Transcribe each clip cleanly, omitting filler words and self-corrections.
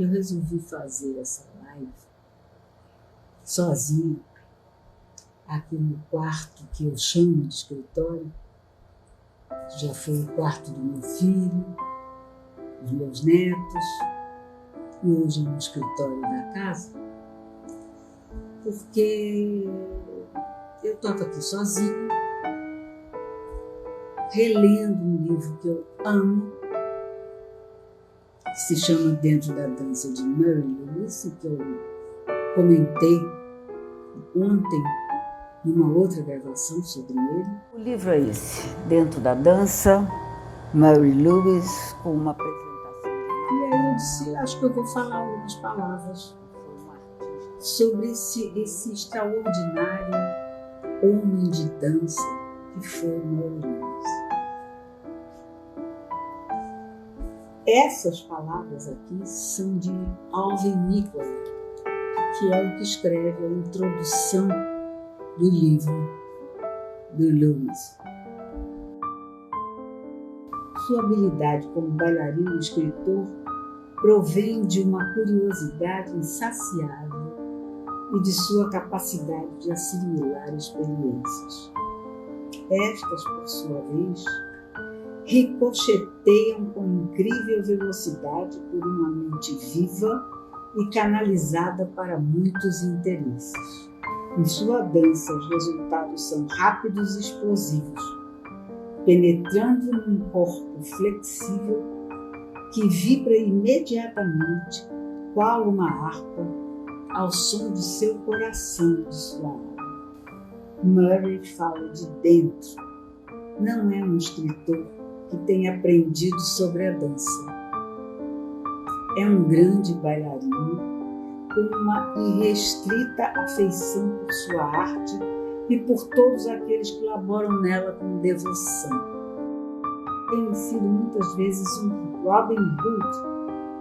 eu resolvi fazer essa live sozinha, aqui no quarto que eu chamo de escritório, que já foi o quarto do meu filho, dos meus netos, e hoje é um escritório da casa, porque eu estava aqui sozinha, relendo um livro que eu amo, que se chama Dentro da Dança, de Murray Lewis, que eu comentei ontem numa outra gravação sobre ele. O livro é esse, Dentro da Dança, Murray Lewis, com uma apresentação. E aí eu disse, acho que eu vou falar algumas palavras sobre esse extraordinário homem de dança que foi Murray Lewis. Essas palavras aqui são de Alvin Nicola, que é o que escreve a introdução do livro do Lewis. Sua habilidade como bailarino e escritor provém de uma curiosidade insaciável e de sua capacidade de assimilar experiências. Estas, por sua vez, ricocheteiam com incrível velocidade por uma mente viva e canalizada para muitos interesses. Em sua dança, os resultados são rápidos e explosivos, penetrando num corpo flexível que vibra imediatamente, qual uma harpa, ao som de seu coração, de sua alma. Murray fala de dentro. Não é um escritor que tenha aprendido sobre a dança. É um grande bailarino com uma irrestrita afeição por sua arte e por todos aqueles que laboram nela com devoção. Tem sido muitas vezes um Robin Hood,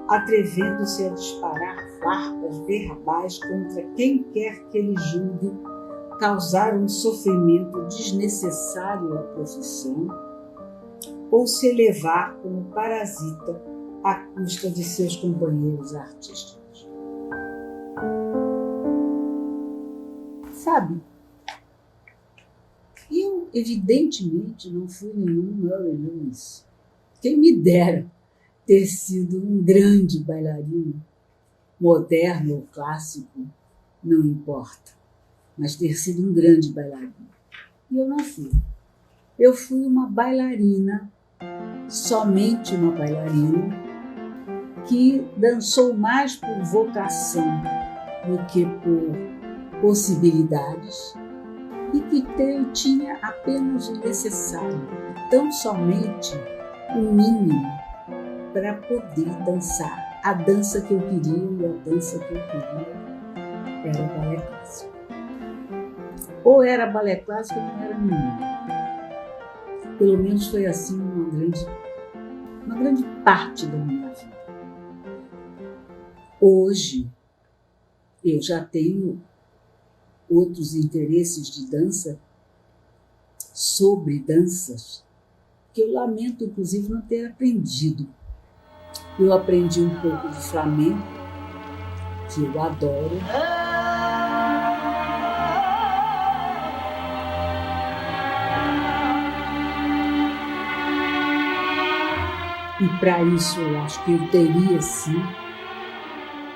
atrevendo-se a disparar farpas verbais contra quem quer que ele julgue causar um sofrimento desnecessário à profissão ou se elevar como parasita à custa de seus companheiros artísticos. Sabe, eu evidentemente não fui nenhum Murray Lewis. Quem me dera ter sido um grande bailarino, moderno ou clássico, não importa, mas ter sido um grande bailarino. E eu não fui. Eu fui uma bailarina, somente uma bailarina, que dançou mais por vocação do que por possibilidades e que tinha apenas o necessário, tão somente o mínimo para poder dançar. A dança que eu queria e a dança que eu queria era balé clássico. Ou era balé clássico ou não era nenhum. Pelo menos foi assim uma grande parte da minha vida. Hoje eu já tenho outros interesses de dança, sobre danças, que eu lamento, inclusive, não ter aprendido. Eu aprendi um pouco de flamenco, que eu adoro. E para isso eu acho que eu teria, sim,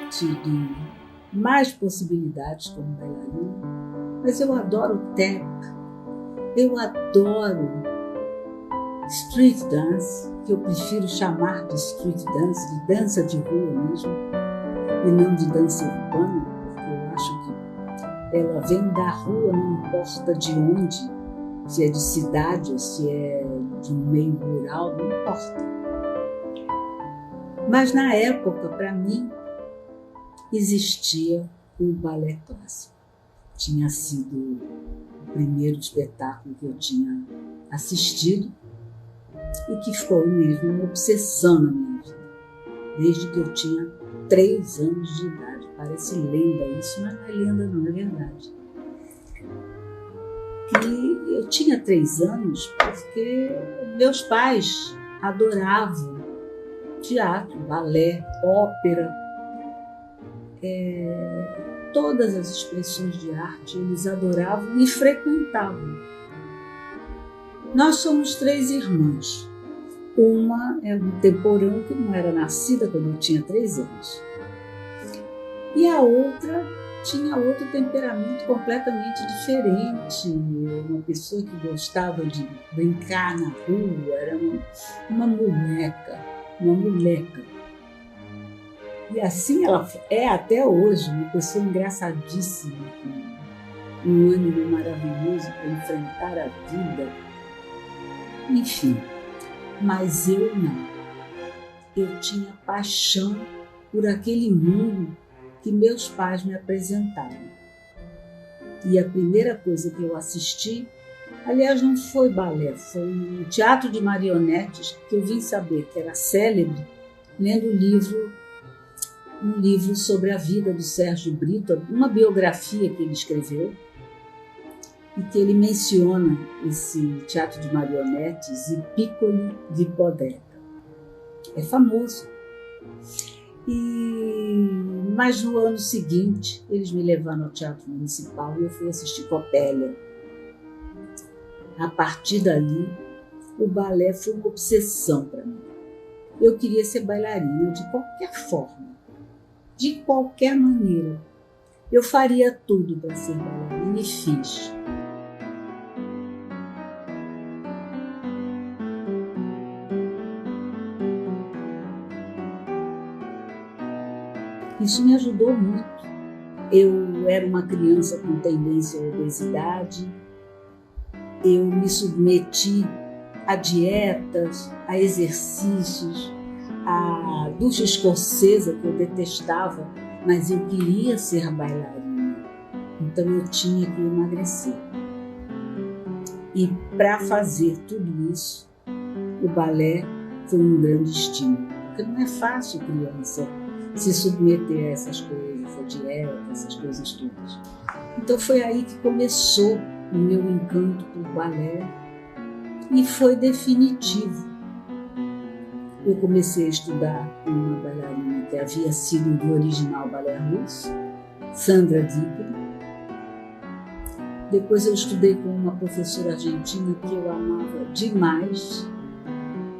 tido mais possibilidades como bailarina, mas eu adoro tap, eu adoro street dance, que eu prefiro chamar de street dance, de dança de rua mesmo, e não de dança urbana, porque eu acho que ela vem da rua, não importa de onde, se é de cidade ou se é de um meio rural, não importa. Mas na época, para mim, existia o balé clássico. Tinha sido o primeiro espetáculo que eu tinha assistido e que foi mesmo uma obsessão na minha vida, desde que eu tinha 3 anos de idade. Parece lenda isso, mas não é lenda não, é verdade. E eu tinha 3 anos porque meus pais adoravam teatro, balé, ópera, todas as expressões de arte eles adoravam e frequentavam. Nós somos 3 irmãs. Uma é um temporão que não era nascida quando eu tinha 3 anos. E a outra tinha outro temperamento completamente diferente. Uma pessoa que gostava de brincar na rua, era uma moleca. E assim ela é até hoje, uma pessoa engraçadíssima, com um ânimo maravilhoso para enfrentar a vida. Enfim, mas eu não. Eu tinha paixão por aquele mundo que meus pais me apresentaram. E a primeira coisa que eu assisti, aliás, não foi balé, foi um teatro de marionetes que eu vim saber que era célebre, lendo um livro sobre a vida do Sérgio Brito, uma biografia que ele escreveu, e que ele menciona esse teatro de marionetes e Piccoli di Podetta. É famoso. Mas no ano seguinte, eles me levaram ao Teatro Municipal e eu fui assistir Copélia. A partir dali, o balé foi uma obsessão para mim. Eu queria ser bailarina de qualquer forma, de qualquer maneira. Eu faria tudo para ser bailarina e fiz. Isso me ajudou muito. Eu era uma criança com tendência à obesidade, eu me submeti a dietas, a exercícios, a ducha escocesa que eu detestava, mas eu queria ser bailarina, então eu tinha que emagrecer. E para fazer tudo isso, o balé foi um grande estímulo, porque não é fácil, criança, se submeter a essas coisas, a dieta, essas coisas todas. Então foi aí que começou o meu encanto por balé e foi definitivo. Eu comecei a estudar com uma bailarina que havia sido do original balé russo, Sandra Dickey. Depois eu estudei com uma professora argentina que eu amava demais.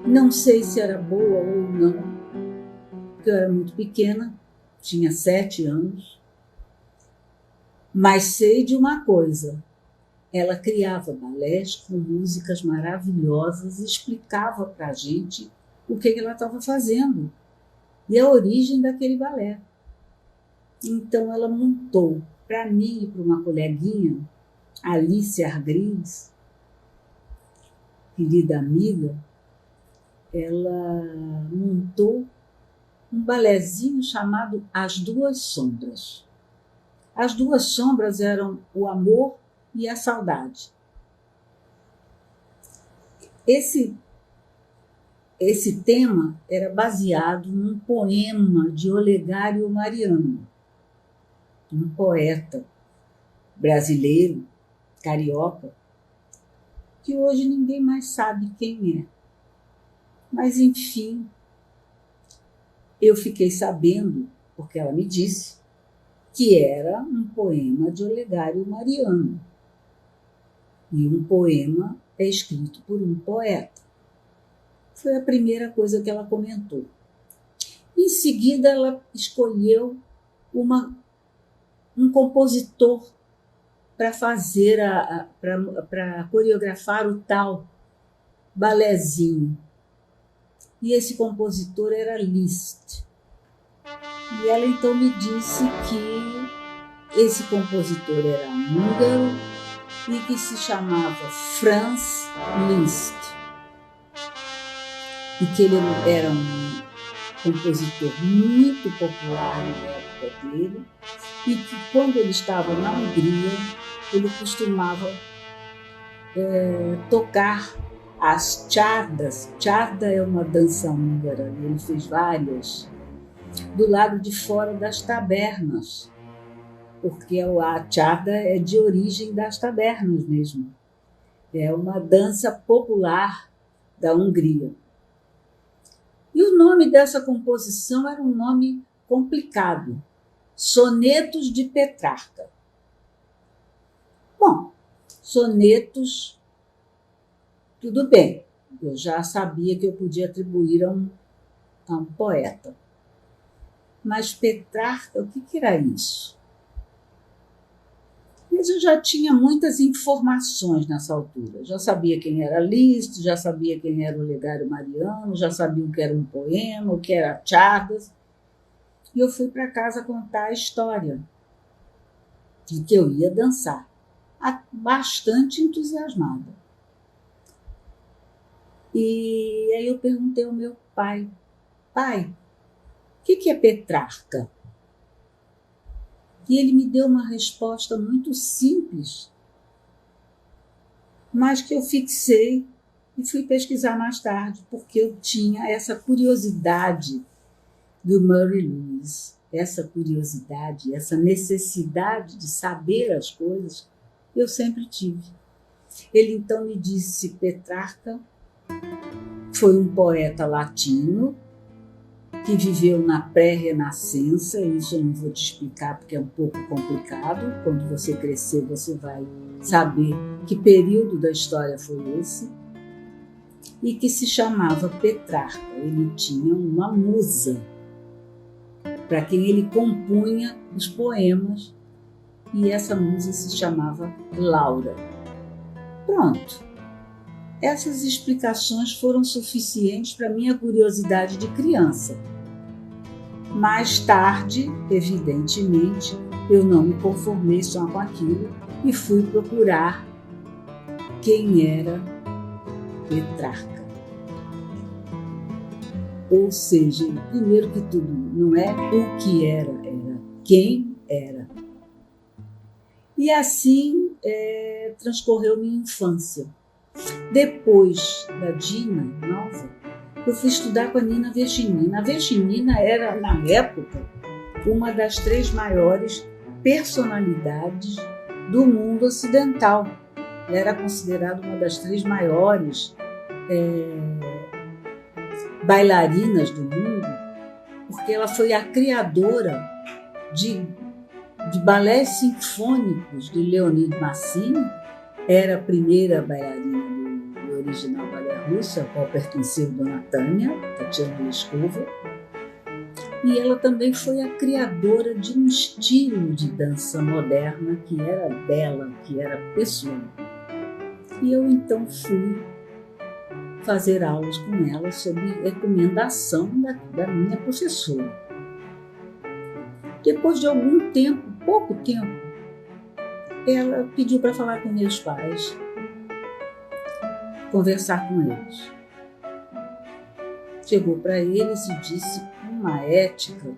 Não sei se era boa ou não, porque eu era muito pequena, tinha 7 anos, mas sei de uma coisa, ela criava balés com músicas maravilhosas e explicava para a gente o que ela estava fazendo e a origem daquele balé. Então ela montou para mim e para uma coleguinha, Alice Argris, querida amiga, ela montou um balézinho chamado As Duas Sombras. As duas sombras eram o amor e a saudade. Esse tema era baseado num poema de Olegário Mariano, um poeta brasileiro, carioca, que hoje ninguém mais sabe quem é. Mas, enfim, eu fiquei sabendo, porque ela me disse, que era um poema de Olegário Mariano. E um poema é escrito por um poeta. Foi a primeira coisa que ela comentou. Em seguida, ela escolheu um compositor para fazer, para coreografar o tal balézinho. E esse compositor era Liszt. E ela então me disse que esse compositor era húngaro e que se chamava Franz Liszt. E que ele era um compositor muito popular na época dele e que quando ele estava na Hungria, ele costumava tocar as czardas. Czarda é uma dança húngara, ele fez várias, do lado de fora das tabernas, porque a czarda é de origem das tabernas mesmo. É uma dança popular da Hungria. E o nome dessa composição era um nome complicado. Sonetos de Petrarca. Bom, sonetos, tudo bem. Eu já sabia que eu podia atribuir a um poeta. Mas Petrarca, o que era isso? Mas eu já tinha muitas informações nessa altura. Já sabia quem era Liszt, já sabia quem era o Olegário Mariano, já sabia o que era um poema, o que era Chardas. E eu fui para casa contar a história de que eu ia dançar, bastante entusiasmada. E aí eu perguntei ao meu pai, pai, o que é Petrarca? E ele me deu uma resposta muito simples, mas que eu fixei e fui pesquisar mais tarde, porque eu tinha essa curiosidade do Murray Lewis, essa curiosidade, essa necessidade de saber as coisas, eu sempre tive. Ele então me disse: Petrarca foi um poeta latino que viveu na pré-renascença. Isso eu não vou te explicar porque é um pouco complicado. Quando você crescer, você vai saber que período da história foi esse. E que se chamava Petrarca. Ele tinha uma musa para quem ele compunha os poemas, e essa musa se chamava Laura. Pronto. Essas explicações foram suficientes para minha curiosidade de criança. Mais tarde, evidentemente, eu não me conformei só com aquilo e fui procurar quem era Petrarca. Ou seja, primeiro que tudo, não é o que era quem era. E assim transcorreu minha infância. Depois da Dina Nova, eu fui estudar com a Nina Verginina. A Verginina era, na época, uma das 3 maiores personalidades do mundo ocidental. Ela era considerada uma das 3 maiores bailarinas do mundo, porque ela foi a criadora de balés sinfônicos de Leonid Massine, era a primeira bailarina do original balé russo, ao qual pertenceu Dona Tânia, Tatiana Leskova, e ela também foi a criadora de um estilo de dança moderna que era dela, que era pessoal. E eu então fui fazer aulas com ela sob recomendação da minha professora. Depois de algum tempo, pouco tempo, ela pediu para falar com meus pais, conversar com eles. Chegou para eles e disse com uma ética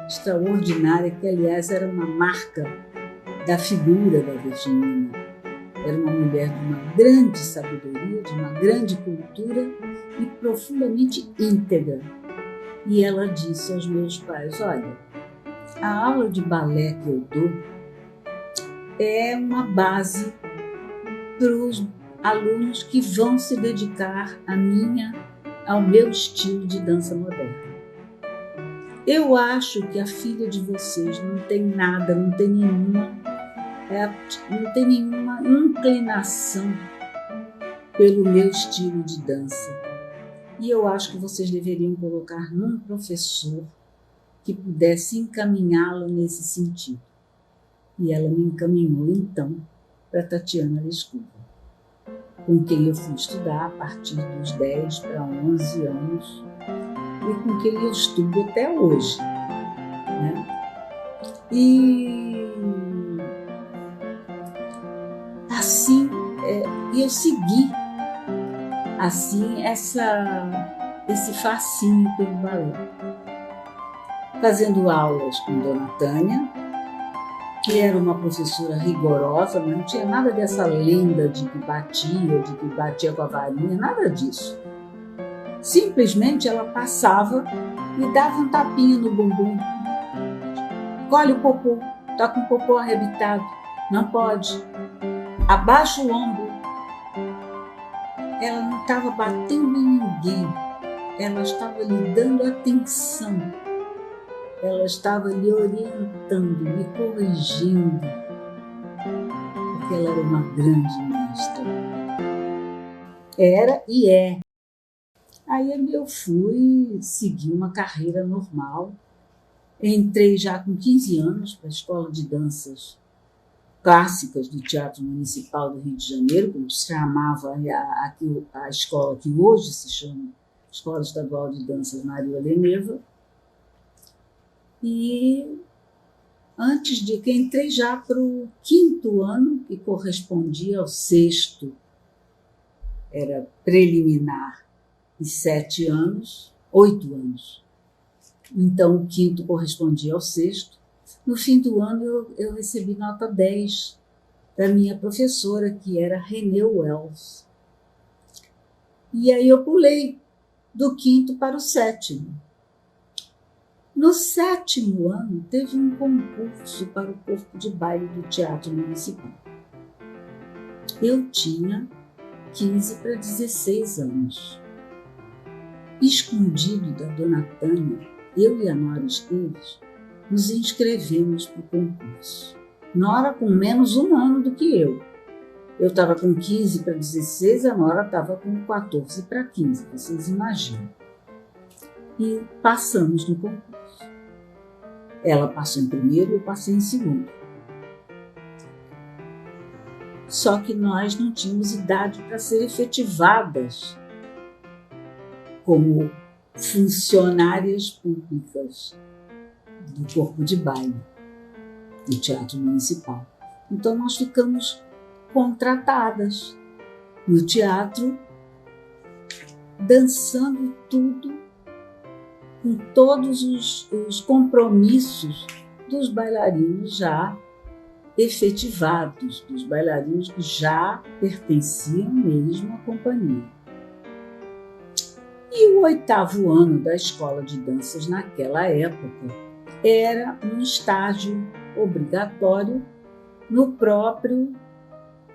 extraordinária, que aliás era uma marca da figura da Virginina. Era uma mulher de uma grande sabedoria, de uma grande cultura e profundamente íntegra. E ela disse aos meus pais: olha, a aula de balé que eu dou é uma base para os alunos que vão se dedicar ao meu estilo de dança moderna. Eu acho que a filha de vocês não tem nada, não tem nenhuma inclinação pelo meu estilo de dança. E eu acho que vocês deveriam colocar num professor que pudesse encaminhá-la nesse sentido. E ela me encaminhou, então, para Tatiana Leskova, com quem eu fui estudar a partir dos 10 para 11 anos e com quem eu estudo até hoje. Né? E assim, eu segui assim, esse fascínio pelo balé, fazendo aulas com Dona Tânia, que era uma professora rigorosa, mas não tinha nada dessa lenda de que batia com a varinha, nada disso. Simplesmente ela passava e dava um tapinha no bumbum. Colhe o popô, tá com o popô arrebitado, não pode. Abaixa o ombro. Ela não estava batendo em ninguém, ela estava lhe dando atenção. ela estava lhe orientando, me corrigindo, porque ela era uma grande mestra. Era e é. Aí eu fui seguir uma carreira normal. Entrei já com 15 anos para a Escola de Danças Clássicas do Teatro Municipal do Rio de Janeiro, como se chamava a escola que hoje se chama Escola Estadual de Danças Maria Leneva. E antes de que entrei já para o 5º ano, que correspondia ao 6º, era preliminar, e 7 anos, 8 anos. Então, o 5º correspondia ao 6º. No fim do ano, eu recebi nota 10 da minha professora, que era Renée Wells. E aí eu pulei do 5º para o 7º. No 7º ano, teve um concurso para o corpo de baile do Teatro Municipal. Eu tinha 15 para 16 anos. Escondido da dona Tânia, eu e a Nora Esteves nos inscrevemos para o concurso. Nora com menos 1 ano do que eu. Eu estava com 15 para 16, a Nora estava com 14 para 15, vocês imaginam. E passamos no concurso. Ela passou em primeiro e eu passei em segundo. Só que nós não tínhamos idade para ser efetivadas como funcionárias públicas do corpo de baile do Teatro Municipal. Então nós ficamos contratadas no teatro, dançando tudo, com todos os compromissos dos bailarinos já efetivados, dos bailarinos que já pertenciam mesmo à companhia. E o 8º ano da escola de danças naquela época era um estágio obrigatório no próprio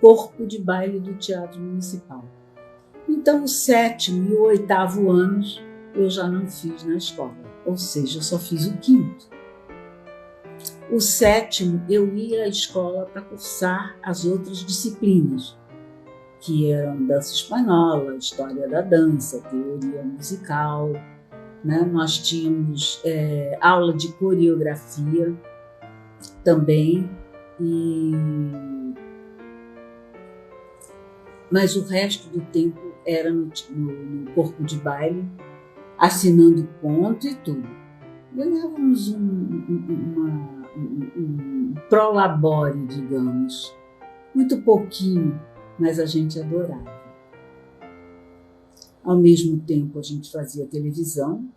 corpo de baile do Teatro Municipal. Então, o 7º e o 8º anos eu já não fiz na escola, ou seja, eu só fiz o 5º. O 7º eu ia à escola para cursar as outras disciplinas, que eram dança espanhola, história da dança, teoria musical, né? Nós tínhamos aula de coreografia também, mas o resto do tempo era no corpo de baile, assinando ponto e tudo. Ganhávamos um prolabore, digamos, muito pouquinho, mas a gente adorava. Ao mesmo tempo, a gente fazia televisão,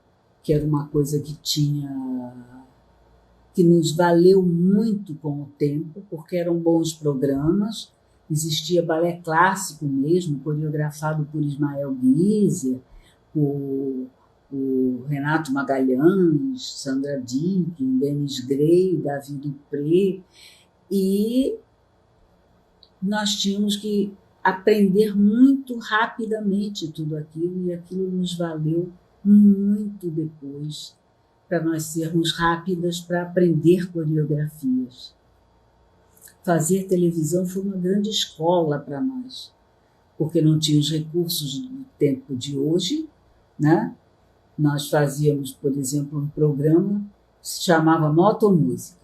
que era uma coisa que nos valeu muito com o tempo, porque eram bons programas. Existia balé clássico mesmo, coreografado por Ismael Guiser, por Renato Magalhães, Sandra Dicken, Denis Grey, Davi Dupré, e nós tínhamos que aprender muito rapidamente tudo aquilo, e aquilo nos valeu muito depois para nós sermos rápidas para aprender coreografias. Fazer televisão foi uma grande escola para nós, porque não tinha os recursos do tempo de hoje, né? Nós fazíamos, por exemplo, um programa que se chamava Motomúsica.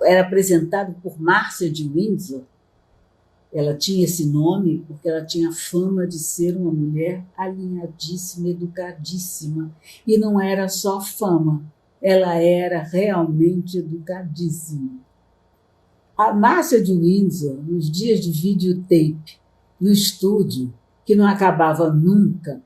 Era apresentado por Márcia de Windsor. Ela tinha esse nome porque ela tinha fama de ser uma mulher alinhadíssima, educadíssima. E não era só fama, ela era realmente educadíssima. A Márcia de Windsor, nos dias de videotape, no estúdio, que não acabava nunca,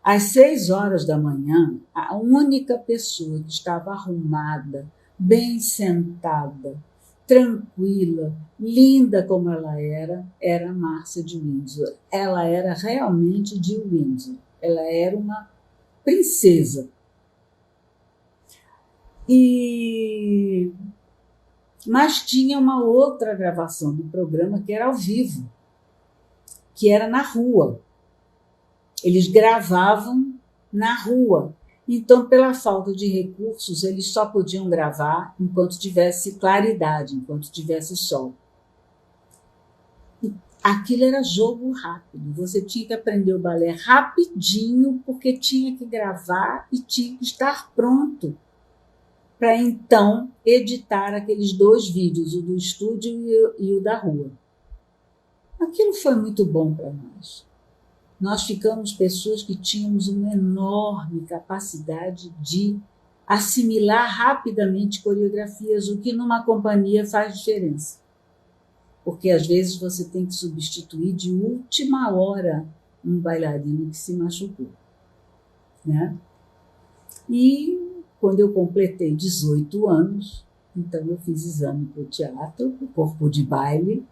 às 6 horas da manhã, a única pessoa que estava arrumada, bem sentada, tranquila, linda como ela era Márcia de Windsor. Ela era realmente de Windsor. Ela era uma princesa. Mas tinha uma outra gravação do programa que era ao vivo, que era na rua. Eles gravavam na rua. Então, pela falta de recursos, eles só podiam gravar enquanto tivesse claridade, enquanto tivesse sol. E aquilo era jogo rápido, você tinha que aprender o balé rapidinho, porque tinha que gravar e tinha que estar pronto para então editar aqueles 2 vídeos, o do estúdio e o da rua. Aquilo foi muito bom para nós. Nós ficamos pessoas que tínhamos uma enorme capacidade de assimilar rapidamente coreografias, o que numa companhia faz diferença. Porque às vezes você tem que substituir de última hora um bailarino que se machucou, né? E quando eu completei 18 anos, então eu fiz exame para o teatro, para o corpo de baile.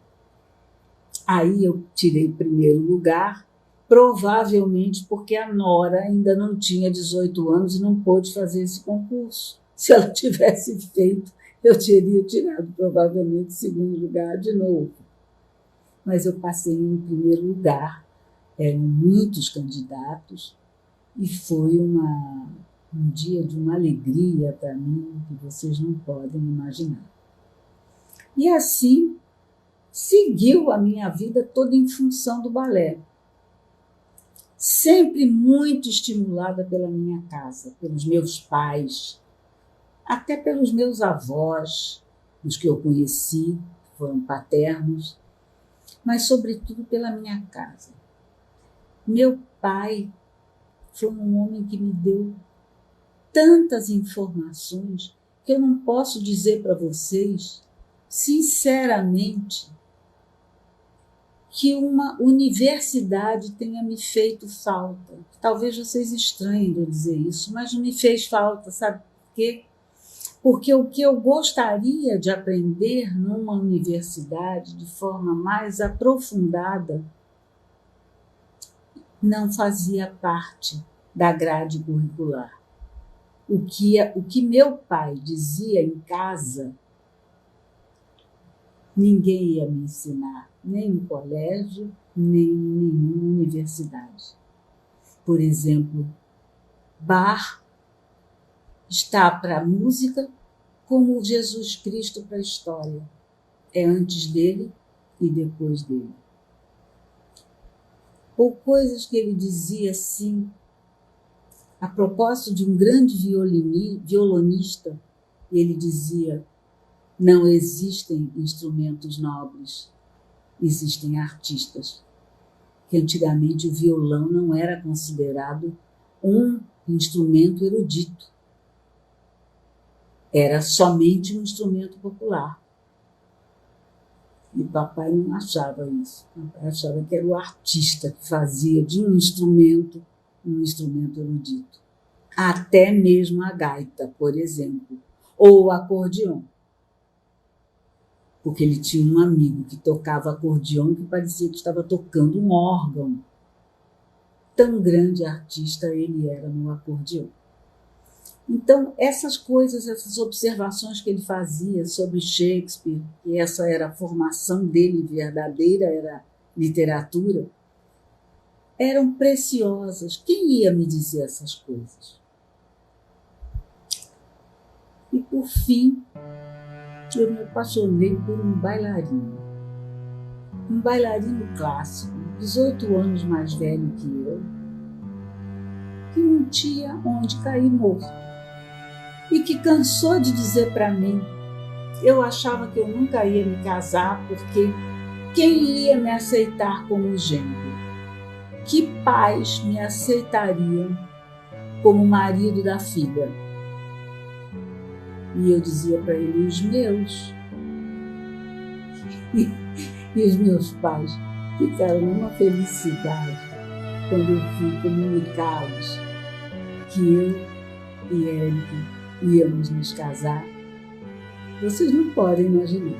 Aí eu tirei o primeiro lugar, provavelmente porque a Nora ainda não tinha 18 anos e não pôde fazer esse concurso. Se ela tivesse feito, eu teria tirado provavelmente segundo lugar de novo. Mas eu passei em primeiro lugar, eram muitos candidatos e foi um dia de uma alegria para mim que vocês não podem imaginar. E assim seguiu a minha vida toda em função do balé. Sempre muito estimulada pela minha casa, pelos meus pais, até pelos meus avós, os que eu conheci, foram paternos, mas sobretudo pela minha casa. Meu pai foi um homem que me deu tantas informações que eu não posso dizer para vocês, sinceramente, que uma universidade tenha me feito falta. Talvez vocês estranhem de eu dizer isso, mas não me fez falta, sabe por quê? Porque o que eu gostaria de aprender numa universidade de forma mais aprofundada não fazia parte da grade curricular. O que meu pai dizia em casa, ninguém ia me ensinar, nem no colégio, nem em nenhuma universidade. Por exemplo, Bach está para a música como Jesus Cristo para a história. É antes dele e depois dele. Ou coisas que ele dizia assim, a propósito de um grande violonista, ele dizia: não existem instrumentos nobres, existem artistas. Que antigamente o violão não era considerado um instrumento erudito. Era somente um instrumento popular. E papai não achava isso. Papai achava que era o artista que fazia de um instrumento erudito. Até mesmo a gaita, por exemplo, ou o acordeon. Porque ele tinha um amigo que tocava acordeon que parecia que estava tocando um órgão. Tão grande artista ele era no acordeon. Então, essas coisas, essas observações que ele fazia sobre Shakespeare, que essa era a formação dele verdadeira, era literatura, eram preciosas. Quem ia me dizer essas coisas? E, por fim, eu me apaixonei por um bailarino clássico, 18 anos mais velho que eu, que não tinha onde cair morto e que cansou de dizer para mim, eu achava que eu nunca ia me casar porque quem ia me aceitar como genro? Que pais me aceitariam como marido da filha? E eu dizia para ele, os meus. E os meus pais ficaram numa felicidade quando eu fui comunicá-los que eu e Eric íamos nos casar. Vocês não podem imaginar.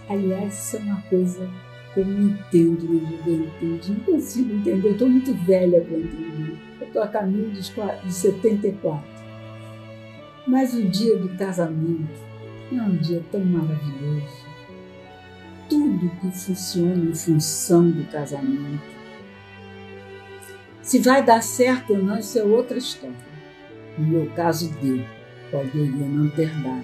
Aliás, isso é uma coisa que eu não entendo na juventude, não consigo entender, eu estou muito velha para entender. Eu estou a caminho dos 74. Mas o dia do casamento é um dia tão maravilhoso. Tudo que funciona em função do casamento. Se vai dar certo ou não, isso é outra história. No meu caso, deu. Poderia não ter dado.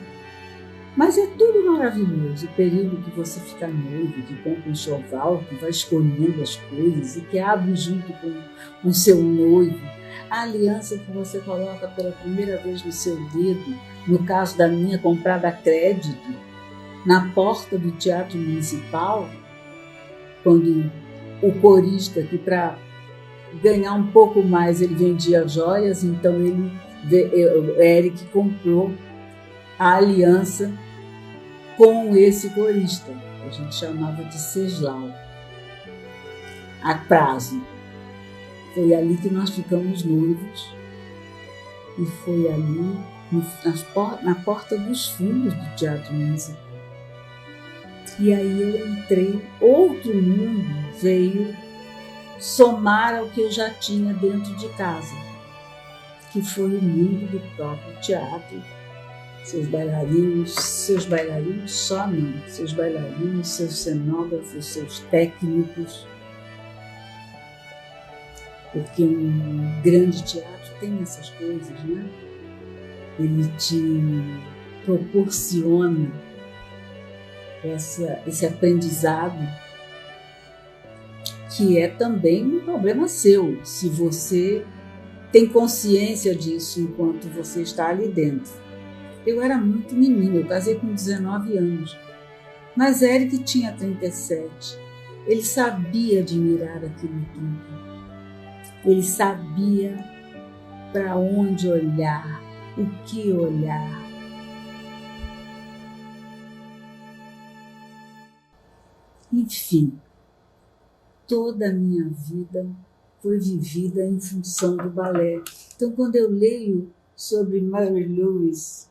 Mas é tudo maravilhoso. O período que você fica noivo, que compra um enxoval, que vai escolhendo as coisas e que abre junto com o seu noivo. A aliança que você coloca pela primeira vez no seu dedo, no caso da minha, comprada a crédito, na porta do Teatro Municipal, quando o corista, que para ganhar um pouco mais ele vendia joias, então o Eric comprou a aliança com esse corista, que a gente chamava de Seslau, a prazo. Foi ali que nós ficamos noivos e foi ali na porta dos fundos do Teatro Municipal. E aí eu entrei, outro mundo veio somar ao que eu já tinha dentro de casa, que foi o mundo do próprio teatro. Seus bailarinos só não, seus bailarinos, seus cenógrafos, seus técnicos, porque um grande teatro tem essas coisas, né? Ele te proporciona esse aprendizado, que é também um problema seu, se você tem consciência disso enquanto você está ali dentro. Eu era muito menina, eu casei com 19 anos, mas Eric tinha 37. Ele sabia admirar aquilo tudo. Ele sabia para onde olhar, o que olhar. Enfim, toda a minha vida foi vivida em função do balé. Então, quando eu leio sobre Mary Lewis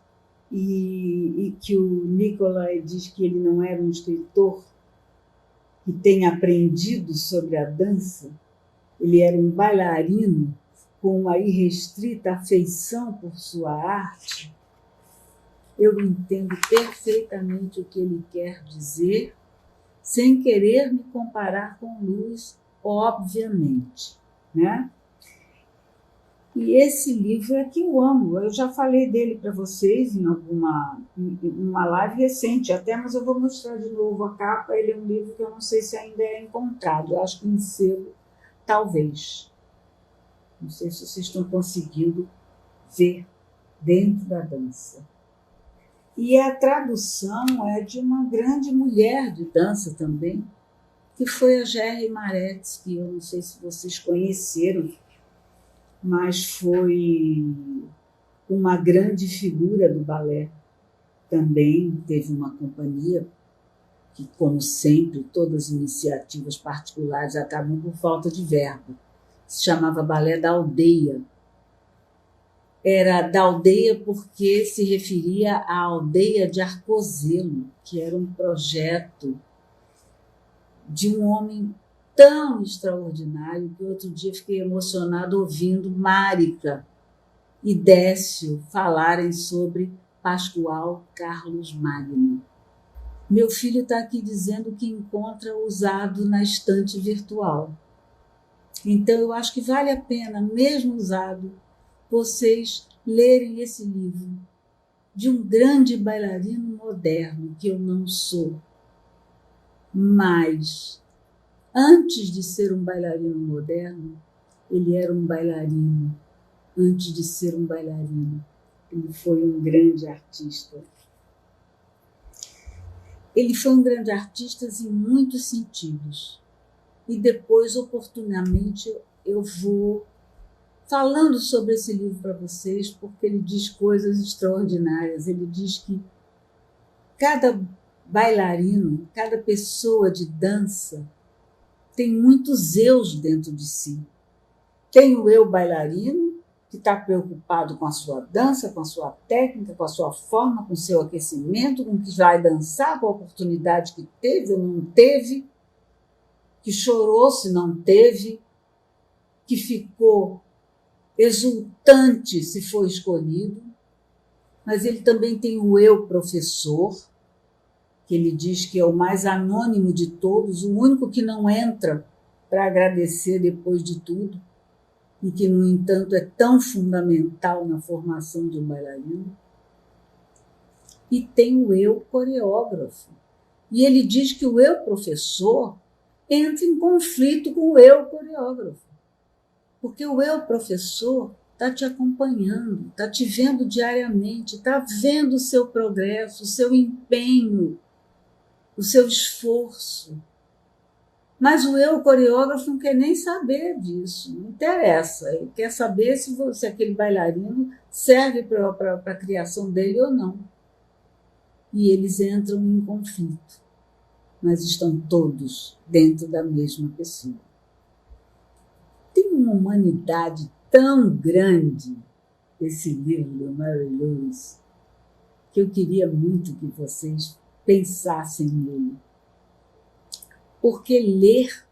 e que o Nicolai diz que ele não era um escritor que tenha aprendido sobre a dança, ele era um bailarino com uma irrestrita afeição por sua arte, eu entendo perfeitamente o que ele quer dizer, sem querer me comparar com Lewis, obviamente, né? E esse livro é que eu amo. Eu já falei dele para vocês em uma live recente até, mas eu vou mostrar de novo a capa. Ele é um livro que eu não sei se ainda é encontrado. Eu acho que em sebo, talvez. Não sei se vocês estão conseguindo ver dentro da dança. E a tradução é de uma grande mulher de dança também, que foi a Gerry Maretz, que eu não sei se vocês conheceram, mas foi uma grande figura do balé. Também teve uma companhia que, como sempre, todas as iniciativas particulares acabam por falta de verba. Se chamava Balé da Aldeia. Era da aldeia porque se referia à aldeia de Arcozelo, que era um projeto de um homem tão extraordinário que outro dia fiquei emocionado ouvindo Márica e Décio falarem sobre Pascoal Carlos Magno. Meu filho está aqui dizendo que encontra usado na estante virtual. Então eu acho que vale a pena, mesmo usado, vocês lerem esse livro de um grande bailarino moderno, que eu não sou, mas antes de ser um bailarino moderno, ele era um bailarino. Antes de ser um bailarino, ele foi um grande artista. Ele foi um grande artista em muitos sentidos. E depois, oportunamente, eu vou falando sobre esse livro para vocês, porque ele diz coisas extraordinárias. Ele diz que cada bailarino, cada pessoa de dança tem muitos eus dentro de si. Tem o eu bailarino, que está preocupado com a sua dança, com a sua técnica, com a sua forma, com o seu aquecimento, com o que vai dançar, com a oportunidade que teve ou não teve, que chorou se não teve, que ficou exultante se foi escolhido. Mas ele também tem o eu professor, que ele diz que é o mais anônimo de todos, o único que não entra para agradecer depois de tudo. e que, no entanto, é tão fundamental na formação de um bailarino. E tem o eu coreógrafo. E ele diz que o eu professor entra em conflito com o eu coreógrafo. Porque o eu professor está te acompanhando, está te vendo diariamente, está vendo o seu progresso, o seu empenho, o seu esforço. Mas o eu coreógrafo não quer nem saber disso, não interessa. Ele quer saber se aquele bailarino serve para a criação dele ou não. E eles entram em conflito, mas estão todos dentro da mesma pessoa. Tem uma humanidade tão grande esse livro do Mary Lewis que eu queria muito que vocês pensassem nele. Porque ler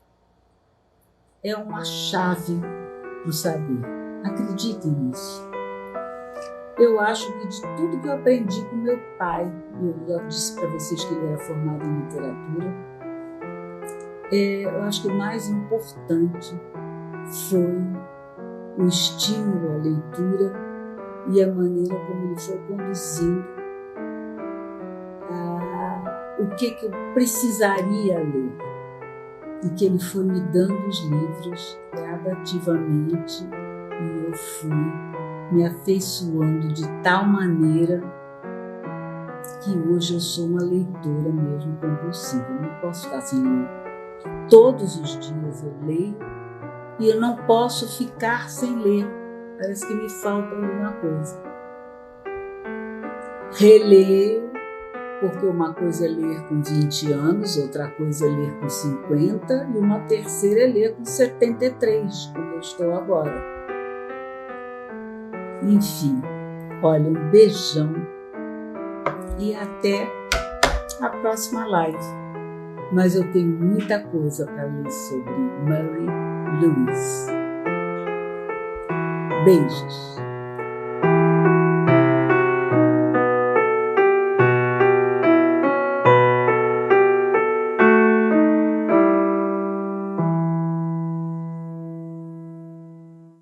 é uma chave para o saber. Acreditem nisso. Eu acho que de tudo que eu aprendi com meu pai, eu já disse para vocês que ele era formado em literatura, eu acho que o mais importante foi o estímulo à leitura e a maneira como ele foi conduzindo o que eu precisaria ler. E que ele foi me dando os livros gradativamente e eu fui me afeiçoando de tal maneira que hoje eu sou uma leitora mesmo compulsiva. Eu não posso ficar sem ler. Todos os dias eu leio e eu não posso ficar sem ler. Parece que me falta alguma coisa. Releio, porque uma coisa é ler com 20 anos, outra coisa é ler com 50 e uma terceira é ler com 73, como eu estou agora. Enfim, olha, um beijão e até a próxima live. Mas eu tenho muita coisa para ler sobre Mary Lewis. Beijos!